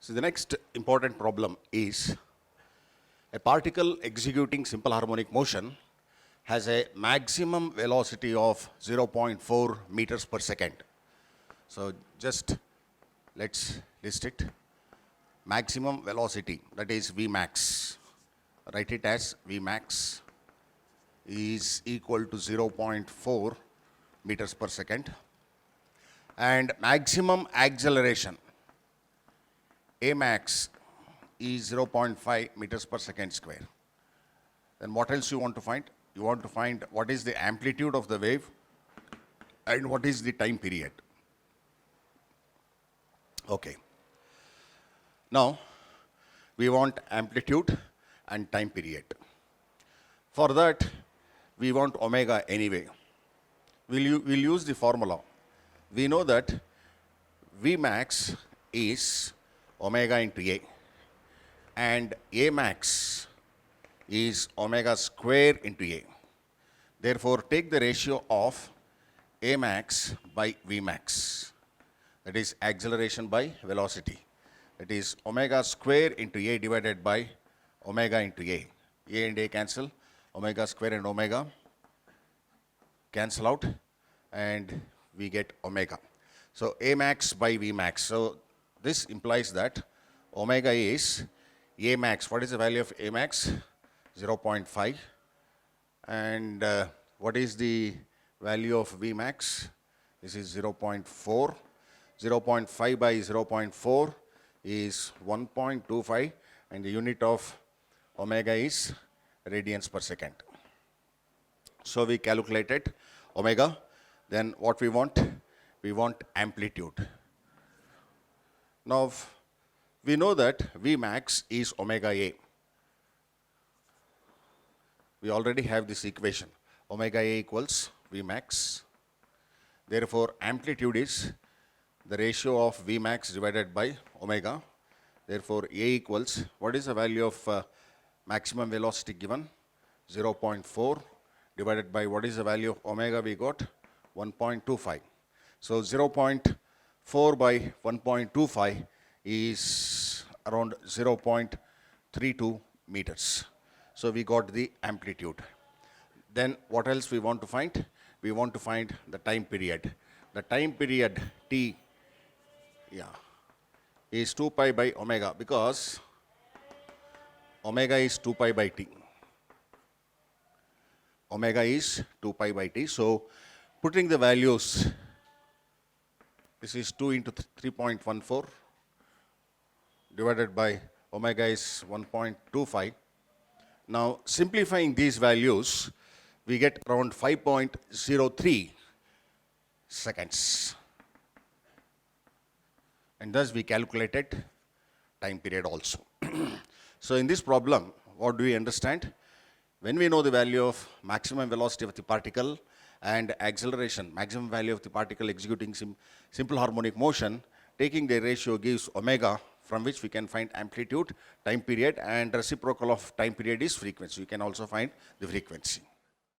So the next important problem is a particle executing simple harmonic motion has a maximum velocity of 0.4 meters per second. So just let's list it. Maximum velocity, that is Vmax. Write it as Vmax is equal to 0.4 meters per second. And maximum acceleration, Amax, is 0.5 meters per second square. Then what else you want to find? You want to find what is the amplitude of the wave and what is the time period. Okay. Now, we want amplitude and time period. For that, we want omega anyway. We'll use the formula. We know that Vmax is omega into A, and Amax is omega square into A. Therefore, take the ratio of Amax by Vmax. That is acceleration by velocity. That is omega square into A divided by omega into A. A and A cancel. Omega square and omega cancel out, and we get omega. So Amax by Vmax. So this implies that omega is Amax. What is the value of Amax? 0.5. And what is the value of Vmax? This is 0.4. 0.5 by 0.4 is 1.25, and the unit of omega is radians per second. So we calculated omega. Then what we want? We want amplitude. Now we know that Vmax is omega A. We already have this equation. Omega A equals Vmax. Therefore, amplitude is the ratio of Vmax divided by omega. Therefore, A equals, what is the value of maximum velocity given? 0.4 divided by what is the value of omega we got? 1.25. So 0.4 by 1.25 is around 0.32 meters. So we got the amplitude. Then what else we want to find? We want to find the time period. The time period T, is 2 pi by omega, because omega is 2 pi by T. Omega is 2 pi by T. So putting the values, this is 2 into 3.14 divided by omega is 1.25. Now simplifying these values, we get around 5.03 seconds. And thus we calculated time period also. So in this problem, what do we understand? When we know the value of maximum velocity of the particle and acceleration, maximum value of the particle executing simple harmonic motion, taking the ratio gives omega, from which we can find amplitude, time period, and reciprocal of time period is frequency. We can also find the frequency.